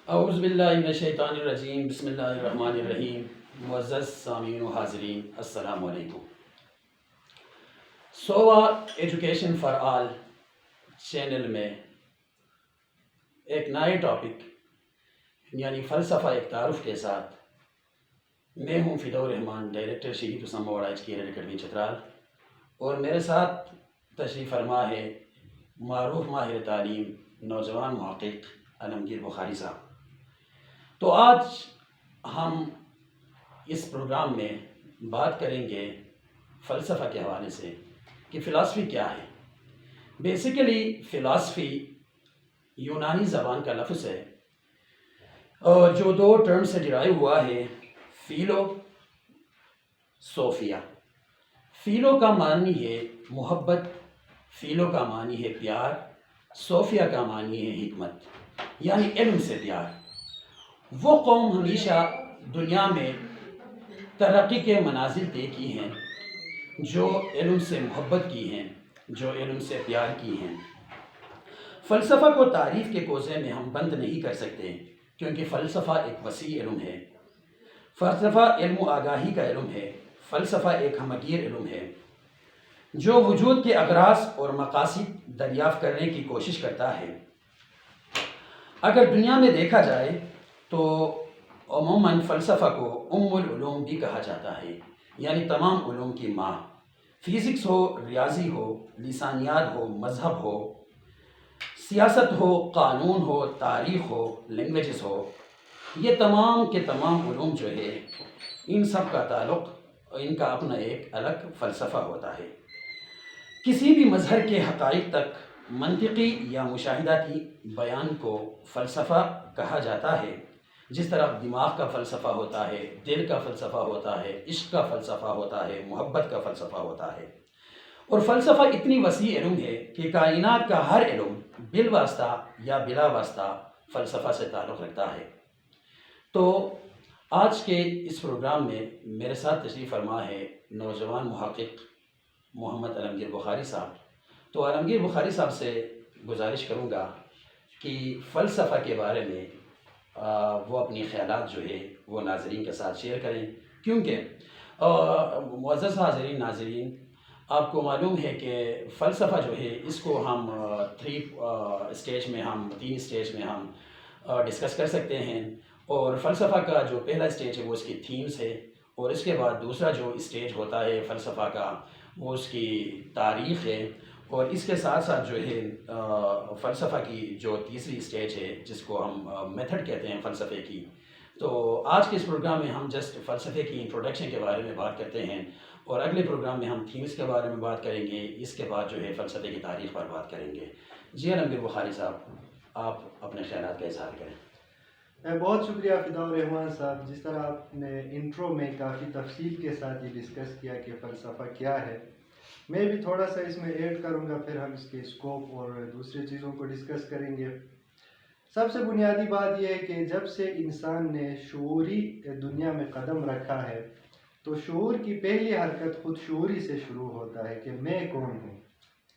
اعوذ باللہ من الشیطان الرجیم، بسم اللہ الرحمن الرحیم۔ معزز سامعین و حاضرین، السلام علیکم۔ سووا ایجوکیشن فار آل چینل میں ایک نئے ٹاپک یعنی فلسفہ ایک تعارف کے ساتھ میں ہوں فداء الرحمان، ڈائریکٹر شہید اسامہ واڑہ ایجوکیشن اکیڈمی چترال، اور میرے ساتھ تشریف فرما ہے معروف ماہر تعلیم نوجوان محقق علمگیر بخاری صاحب۔ تو آج ہم اس پروگرام میں بات کریں گے فلسفہ کے حوالے سے کہ فلاسفی کیا ہے۔ بیسیکلی فلاسفی یونانی زبان کا لفظ ہے اور جو دو ٹرم سے ڈرائیو ہوا ہے، فیلو صوفیہ۔ فیلو کا معنی ہے محبت، فیلو کا معنی ہے پیار، صوفیہ کا معنی ہے حکمت، یعنی علم سے پیار۔ وہ قوم ہمیشہ دنیا میں ترقی کے منازل طے کی ہیں جو علم سے محبت کی ہیں، جو علم سے پیار کی ہیں۔ فلسفہ کو تعریف کے کوزے میں ہم بند نہیں کر سکتے کیونکہ فلسفہ ایک وسیع علم ہے۔ فلسفہ علم و آگاہی کا علم ہے۔ فلسفہ ایک ہمگیر علم ہے جو وجود کے اغراض اور مقاصد دریافت کرنے کی کوشش کرتا ہے۔ اگر دنیا میں دیکھا جائے تو عموماً فلسفہ کو ام العلوم بھی کہا جاتا ہے، یعنی تمام علوم کی ماں۔ فزکس ہو، ریاضی ہو، لسانیات ہو، مذہب ہو، سیاست ہو، قانون ہو، تاریخ ہو، لینگویجز ہو، یہ تمام کے تمام علوم جو ہے ان سب کا تعلق، ان کا اپنا ایک الگ فلسفہ ہوتا ہے۔ کسی بھی مظہر کے حقائق تک منطقی یا مشاہداتی بیان کو فلسفہ کہا جاتا ہے۔ جس طرح دماغ کا فلسفہ ہوتا ہے، دل کا فلسفہ ہوتا ہے، عشق کا فلسفہ ہوتا ہے، محبت کا فلسفہ ہوتا ہے۔ اور فلسفہ اتنی وسیع علم ہے کہ کائنات کا ہر علم بالواسطہ یا بلا واسطہ فلسفہ سے تعلق رکھتا ہے۔ تو آج کے اس پروگرام میں میرے ساتھ تشریف فرما ہے نوجوان محقق محمد علمگیر بخاری صاحب۔ تو علمگیر بخاری صاحب سے گزارش کروں گا کہ فلسفہ کے بارے میں وہ اپنی خیالات جو ہے وہ ناظرین کے ساتھ شیئر کریں، کیونکہ معزز حاضرین ناظرین، آپ کو معلوم ہے کہ فلسفہ جو ہے اس کو ہم تین اسٹیج میں ہم ڈسکس کر سکتے ہیں۔ اور فلسفہ کا جو پہلا اسٹیج ہے وہ اس کی تھیمز ہے، اور اس کے بعد دوسرا جو اسٹیج ہوتا ہے فلسفہ کا وہ اس کی تاریخ ہے، اور اس کے ساتھ ساتھ جو ہے فلسفہ کی جو تیسری اسٹیج ہے جس کو ہم میتھڈ کہتے ہیں فلسفے کی۔ تو آج کے اس پروگرام میں ہم جسٹ فلسفے کی انٹروڈکشن کے بارے میں بات کرتے ہیں، اور اگلے پروگرام میں ہم تھیمز کے بارے میں بات کریں گے، اس کے بعد جو ہے فلسفے کی تاریخ پر بات کریں گے۔ جی علمگیر بخاری صاحب، آپ اپنے خیالات کا اظہار کریں۔ بہت شکریہ فداء الرحمان صاحب، جس طرح آپ نے انٹرو میں کافی تفصیل کے ساتھ یہ ڈسکس کیا کہ فلسفہ کیا ہے۔ میں بھی تھوڑا سا اس میں ایڈ کروں گا، پھر ہم اس کے اسکوپ اور دوسری چیزوں کو ڈسکس کریں گے۔ سب سے بنیادی بات یہ ہے کہ جب سے انسان نے شعوری دنیا میں قدم رکھا ہے تو شعور کی پہلی حرکت خود شعوری سے شروع ہوتا ہے کہ میں کون ہوں۔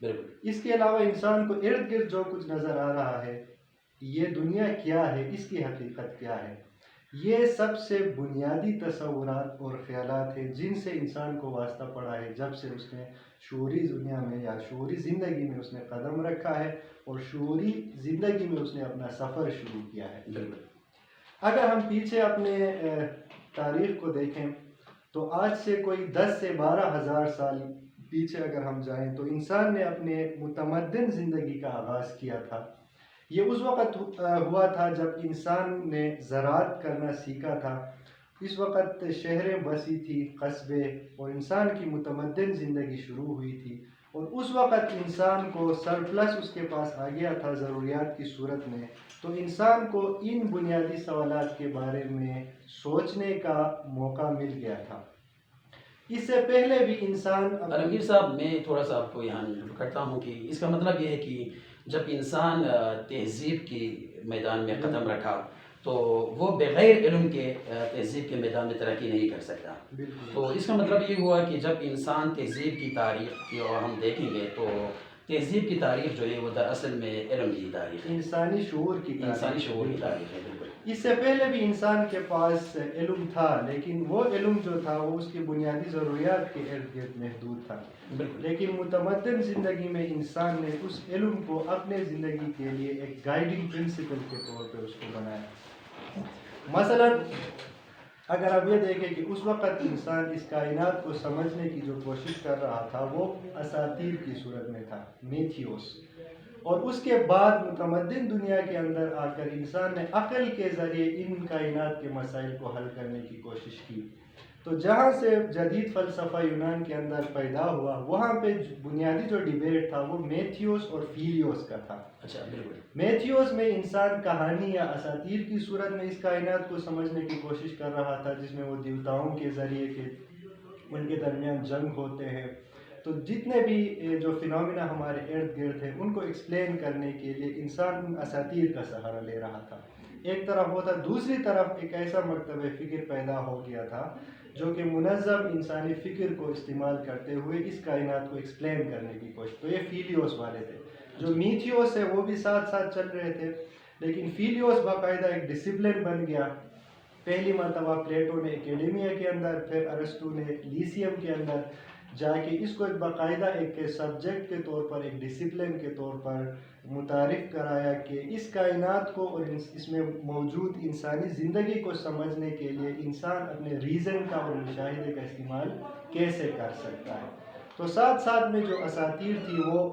بالکل۔ اس کے علاوہ انسان کو ارد گرد جو کچھ نظر آ رہا ہے، یہ دنیا کیا ہے، اس کی حقیقت کیا ہے، یہ سب سے بنیادی تصورات اور خیالات ہیں جن سے انسان کو واسطہ پڑا ہے جب سے اس نے شعوری دنیا میں یا شعوری زندگی میں اس نے قدم رکھا ہے اور شعوری زندگی میں اس نے اپنا سفر شروع کیا ہے۔ اگر ہم پیچھے اپنے تاریخ کو دیکھیں تو آج سے کوئی 10 سے 12 ہزار سال پیچھے اگر ہم جائیں تو انسان نے اپنے متمدن زندگی کا آغاز کیا تھا۔ یہ اس وقت ہوا تھا جب انسان نے زراعت کرنا سیکھا تھا۔ اس وقت شہریں بسی تھی، قصبے، اور انسان کی متمدن زندگی شروع ہوئی تھی، اور اس وقت انسان کو سرپلس اس کے پاس آ گیا تھا ضروریات کی صورت میں۔ تو انسان کو ان بنیادی سوالات کے بارے میں سوچنے کا موقع مل گیا تھا۔ اس سے پہلے بھی انسان علمگیر صاحب، میں تھوڑا سا آپ کو یہاں کرتا ہوں کہ اس کا مطلب یہ ہے کہ جب انسان تہذیب کی میدان میں قدم رکھا تو وہ بغیر علم کے تہذیب کے میدان میں ترقی نہیں کر سکتا۔ تو اس کا مطلب یہ ہوا کہ جب انسان تہذیب کی تاریخ کی اور ہم دیکھیں گے تو تہذیب کی تاریخ جو ہے وہ دراصل میں علم کی تاریخ ہے، انسانی شعور کی تاریخ ہے۔ بالکل۔ اس سے پہلے بھی انسان کے پاس علم تھا، لیکن وہ علم جو تھا وہ اس کی بنیادی ضروریات کے ارد گرد محدود تھا. لیکن متمدن زندگی میں انسان نے اس علم کو اپنے زندگی کے لیے ایک گائیڈنگ پرنسپل کے طور پہ اس کو بنایا. مثلا اگر آپ یہ دیکھیں کہ اس وقت انسان اس کائنات کو سمجھنے کی جو کوشش کر رہا تھا وہ اساطیر کی صورت میں تھا، میتھیوس. اور اس کے بعد متمدن دنیا کے اندر آ کر انسان نے عقل کے ذریعے ان کائنات کے مسائل کو حل کرنے کی کوشش کی. تو جہاں سے جدید فلسفہ یونان کے اندر پیدا ہوا، وہاں پہ بنیادی جو ڈیبیٹ تھا وہ میتھیوس اور فیلیوس کا تھا. اچھا بالکل. میتھیوس میں انسان کہانی یا اساطیر کی صورت میں اس کائنات کو سمجھنے کی کوشش کر رہا تھا، جس میں وہ دیوتاؤں کے ذریعے کے ان کے درمیان جنگ ہوتے ہیں. تو جتنے بھی جو فینومینا ہمارے ارد گرد ہیں ان کو ایکسپلین کرنے کے لیے انسان ان اساطیر کا سہارا لے رہا تھا. ایک طرف ہوتا، دوسری طرف ایک ایسا مکتبہ فکر پیدا ہو گیا تھا جو کہ منظم انسانی فکر کو استعمال کرتے ہوئے اس کائنات کو ایکسپلین کرنے کی کوشش. تو یہ فیلیوس والے تھے. جو میتھیوس ہے وہ بھی ساتھ ساتھ چل رہے تھے، لیکن فیلیوس باقاعدہ ایک ڈسپلن بن گیا. پہلی مرتبہ پلیٹو نے اکیڈیمیا کے اندر، پھر ارسطو نے لیسیم کے اندر جا کے اس کو ایک باقاعدہ ایک سبجیکٹ کے طور پر، ایک ڈسپلن کے طور پر متعارف کرایا کہ اس کائنات کو اور اس میں موجود انسانی زندگی کو سمجھنے کے لیے انسان اپنے ریزن کا اور مشاہدے کا استعمال کیسے کر سکتا ہے. تو ساتھ ساتھ میں جو اساطیر تھی وہ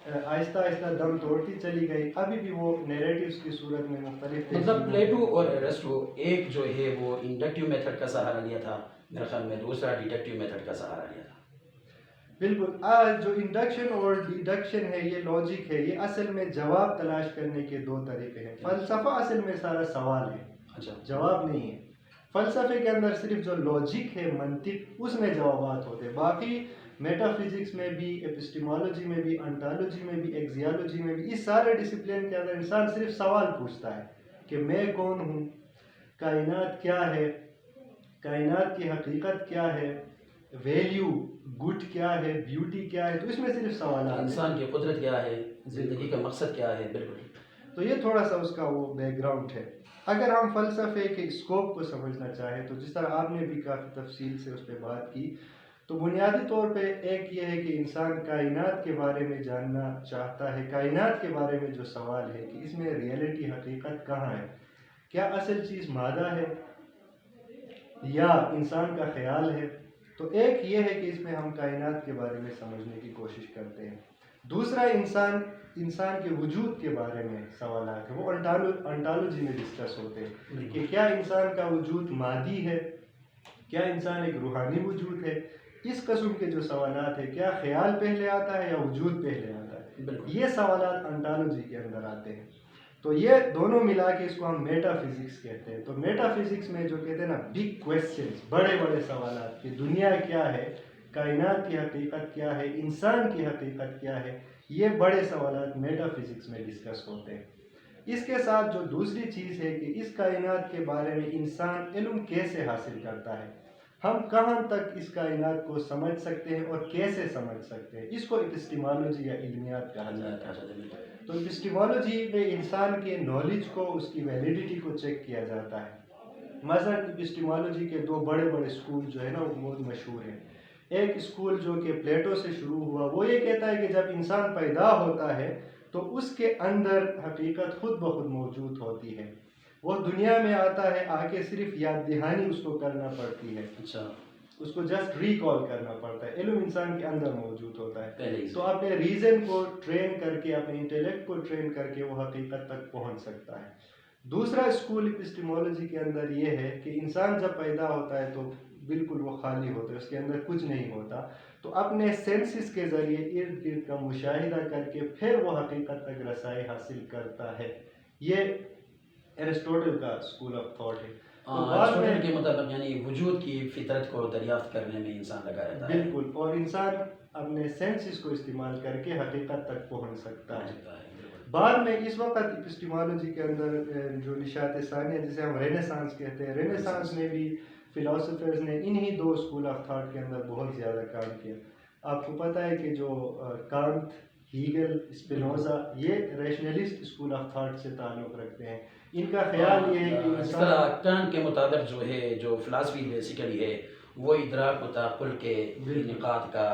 آہستہ آہستہ دم توڑتی چلی گئی. ابھی بھی وہ نیریٹیوز کی صورت میں مختلف، مطلب پلیٹو اور ارسطو ایک جو ہے وہ انڈکٹیو میتھڈ کا سہارا لیا تھا، میرے خیال میں دوسرا ڈیڈکٹیو میتھڈ کا سہارا لیا تھا. بالکل. جو انڈکشن اور ڈیڈکشن ہے، یہ لاجک ہے، یہ اصل میں جواب تلاش کرنے کے دو طریقے ہیں. فلسفہ اصل میں سارا سوال ہے، اچھا جواب نہیں ہے. فلسفے کے اندر صرف جو لاجک ہے، منطق، اس میں جوابات ہوتے ہیں. باقی میٹا فزکس میں بھی، ایپسٹیمولوجی میں بھی، انٹالوجی میں بھی، ایکزیالوجی میں بھی، اس سارے ڈسپلن کے اندر انسان صرف سوال پوچھتا ہے کہ میں کون ہوں، کائنات کیا ہے، کائنات کی حقیقت کیا ہے، ویلیو گڈ کیا ہے، بیوٹی کیا ہے. تو اس میں صرف سوالات، انسان کی قدرت کیا ہے، زندگی کا مقصد کیا ہے. بالکل. تو یہ تھوڑا سا اس کا وہ بیک گراؤنڈ ہے. اگر ہم فلسفے کے اسکوپ کو سمجھنا چاہیں تو جس طرح آپ نے بھی کافی تفصیل سے اس پہ بات کی، تو بنیادی طور پہ ایک یہ ہے کہ انسان کائنات کے بارے میں جاننا چاہتا ہے. کائنات کے بارے میں جو سوال ہے کہ اس میں ریئلٹی، حقیقت کہاں ہے، کیا اصل چیز مادہ ہے یا انسان کا خیال ہے. تو ایک یہ ہے کہ اس میں ہم کائنات کے بارے میں سمجھنے کی کوشش کرتے ہیں. دوسرا انسان کے وجود کے بارے میں سوالات ہیں، وہ انٹالوجی میں ڈسکس ہوتے ہیں کہ کیا انسان کا وجود مادی ہے، کیا انسان ایک روحانی وجود ہے. اس قسم کے جو سوالات ہیں، کیا خیال پہلے آتا ہے یا وجود پہلے آتا ہے، یہ سوالات انٹالوجی کے اندر آتے ہیں. تو یہ دونوں ملا کے اس کو ہم میٹا فزکس کہتے ہیں. تو میٹا فزکس میں جو کہتے ہیں نا بگ کویسچنز، بڑے بڑے سوالات کہ دنیا کیا ہے، کائنات کی حقیقت کیا ہے، انسان کی حقیقت کیا ہے، یہ بڑے سوالات میٹا فزکس میں ڈسکس ہوتے ہیں. اس کے ساتھ جو دوسری چیز ہے کہ اس کائنات کے بارے میں انسان علم کیسے حاصل کرتا ہے، ہم کہاں تک اس کائنات کو سمجھ سکتے ہیں اور کیسے سمجھ سکتے ہیں، اس کو ایپسٹیمولوجی یا علمیات کہا جاتا ہے. تو ایپسٹیمولوجی میں انسان کے نالج کو، اس کی ویلیڈیٹی کو چیک کیا جاتا ہے. مثلا ایپسٹیمولوجی کے دو بڑے بڑے اسکول جو ہے نا وہ بہت مشہور ہیں. ایک اسکول جو کہ پلیٹو سے شروع ہوا، وہ یہ کہتا ہے کہ جب انسان پیدا ہوتا ہے تو اس کے اندر حقیقت خود بخود موجود ہوتی ہے. وہ دنیا میں آتا ہے، آ کے صرف یاد دہانی اس کو کرنا پڑتی ہے. اچھا، اس کو جسٹ ریکال کرنا پڑتا ہے. علم انسان کے اندر موجود ہوتا ہے. پہلے ہی. تو اپنے ریزن کو ٹرین کر کے، اپنے انٹیلیکٹ کو ٹرین کر کے وہ حقیقت تک پہنچ سکتا ہے. دوسرا اسکول ایپسٹیمولوجی کے اندر یہ ہے کہ انسان جب پیدا ہوتا ہے تو بالکل وہ خالی ہوتا ہے، اس کے اندر کچھ نہیں ہوتا. تو اپنے سینسز کے ذریعے ارد گرد کا مشاہدہ کر کے پھر وہ حقیقت تک رسائی حاصل کرتا ہے. یہ ایرسٹوٹل کا اسکول آف تھاٹ ہے. ایرسٹوٹل کے مطابق یعنی وجود کی فطرت کو دریافت کرنے میں انسان لگا رہتا ہے. بالکل. اور انسان اپنے سینسز کو استعمال کر کے حقیقت تک پہنچ سکتا ہے. بعد میں اس وقت ایپسٹیمولوجی کے اندر جو نشاط ثانیہ جسے ہم رینیسانس کہتے ہیں، رینیسانس میں بھی فلاسفرز نے انہی دو اسکول آف تھاٹ کے اندر بہت زیادہ کام کیا. آپ کو پتہ ہے کہ جو کانٹ، ہیگل، اسپینوزا، یہ ریشنلسٹ اسکول آف تھاٹ سے تعلق رکھتے ہیں. ان کا خیال یہ ہے کہ اس طرح کانٹ کے مطابق جو ہے جو فلاسفی بیسیکلی ہے وہ ادراک و تعقل کے نقاط کا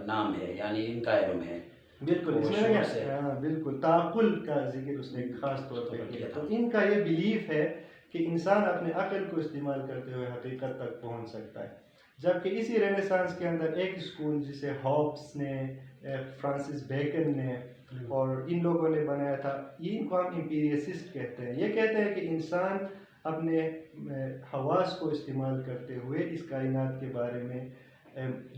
نام ہے، یعنی ان کا علم ہے. بالکل اس میں بالکل تعقل کا ذکر اس نے خاص طور پہ کیا. تو ان کا یہ بلیف ہے کہ انسان اپنے عقل کو استعمال کرتے ہوئے حقیقت تک پہنچ سکتا ہے. جبکہ اسی رینیسانس کے اندر ایک اسکول جسے ہابس نے، فرانسس بیکن نے اور ان لوگوں نے بنایا تھا، ان کو ہم امپیریسسٹ کہتے ہیں. یہ کہتے ہیں کہ انسان اپنے حواس کو استعمال کرتے ہوئے اس کائنات کے بارے میں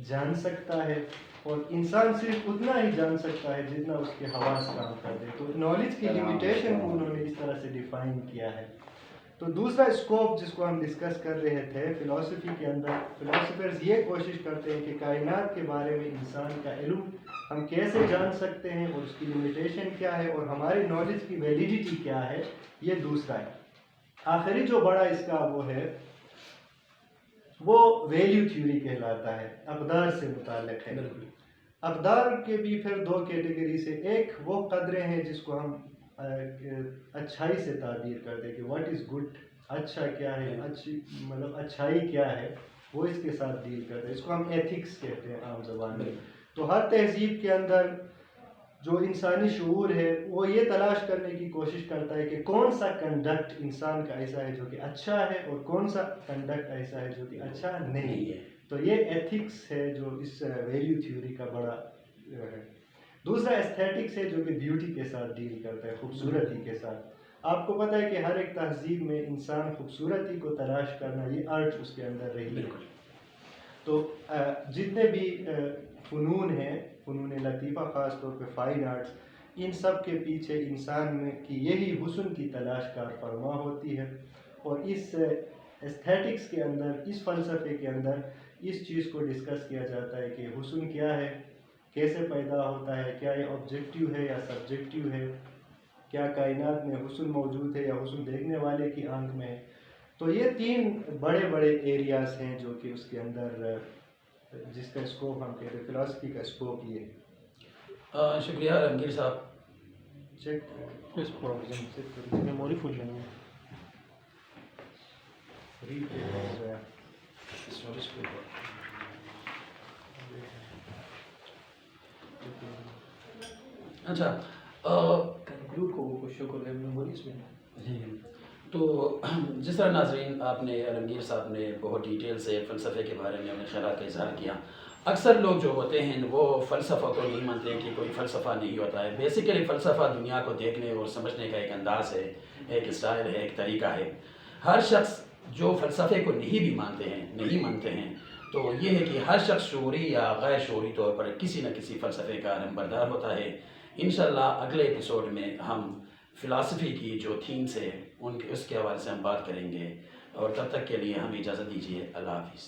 جان سکتا ہے، اور انسان صرف اتنا ہی جان سکتا ہے جتنا اس کے حواس کام کر دے. تو نالج کی لمیٹیشن کو انہوں نے اس طرح سے ڈیفائن کیا ہے. تو دوسرا اسکوپ جس کو ہم ڈسکس کر رہے تھے فلاسفی کے اندر، فلاسفرز یہ کوشش کرتے ہیں کہ کائنات کے بارے میں انسان کا علم ہم کیسے جان سکتے ہیں اور اس کی لمیٹیشن کیا ہے اور ہماری نالج کی ویلیڈیٹی کیا ہے، یہ دوسرا ہے. آخری جو بڑا اس کا وہ ہے وہ ویلیو تھیوری کہلاتا ہے، اقدار سے متعلق ہے. اقدار کے بھی پھر دو کیٹیگری سے، ایک وہ قدریں ہیں جس کو ہم اچھائی سے تعبیر کرتے ہیں کہ واٹ از گڈ، اچھا کیا ہے، اچھی مطلب اچھائی کیا ہے، وہ اس کے ساتھ ڈیل کرتے ہیں. اس کو ہم ایتھکس کہتے ہیں عام زبان میں. تو ہر تہذیب کے اندر جو انسانی شعور ہے وہ یہ تلاش کرنے کی کوشش کرتا ہے کہ کون سا کنڈکٹ انسان کا ایسا ہے جو کہ اچھا ہے اور کون سا کنڈکٹ ایسا ہے جو کہ اچھا نہیں ہے. تو یہ ایتھکس ہے جو اس ویلیو تھیوری کا بڑا ہے. دوسرا ایستھیٹکس ہے جو کہ بیوٹی کے ساتھ ڈیل کرتا ہے، خوبصورتی کے ساتھ. آپ کو پتہ ہے کہ ہر ایک تہذیب میں انسان خوبصورتی کو تلاش کرنا، یہ آرٹ اس کے اندر رہی ہے. تو جتنے بھی فنون ہیں، فنون لطیفہ خاص طور پہ فائن آرٹس، ان سب کے پیچھے انسان میں کی یہی حسن کی تلاش کار فرما ہوتی ہے. اور اس ایستھیٹکس کے اندر، اس فلسفے کے اندر اس چیز کو ڈسکس کیا جاتا ہے کہ حسن کیا ہے، کیسے پیدا ہوتا ہے، کیا یہ آبجیکٹیو ہے یا سبجیکٹیو ہے، کیا کائنات میں حسن موجود ہے یا حسن دیکھنے والے کی آنکھ میں ہے. تو یہ تین بڑے بڑے ایریاز ہیں جو کہ اس کے اندر جس کا اسکوپ ہم کہتے ہیں فلاسفی کا اسکوپ یہ ہے. شکریہ رنگیر صاحب. چیک اس پروگرام میموری فل نہیں ہے. اچھا کنکلوڈ کو وہ شو کر میموریز میں. تو جس طرح ناظرین آپ نے رنگیر صاحب نے بہت ڈیٹیل سے فلسفے کے بارے میں اپنے خیالات کا اظہار کیا. اکثر لوگ جو ہوتے ہیں وہ فلسفہ کو نہیں مانتے کہ کوئی فلسفہ نہیں ہوتا ہے. بیسیکلی فلسفہ دنیا کو دیکھنے اور سمجھنے کا ایک انداز ہے، ایک اسٹائل ہے، ایک طریقہ ہے. ہر شخص جو فلسفے کو نہیں مانتے ہیں تو یہ ہے کہ ہر شخص شعوری یا غیر شعوری طور پر کسی نہ کسی فلسفے کا علمبردار ہوتا ہے. انشاءاللہ اگلے ایپیسوڈ میں ہم فلاسفی کی جو تھیمس ہے اس کے حوالے سے ہم بات کریں گے، اور تب تک کے لیے ہمیں اجازت دیجیے. اللہ حافظ.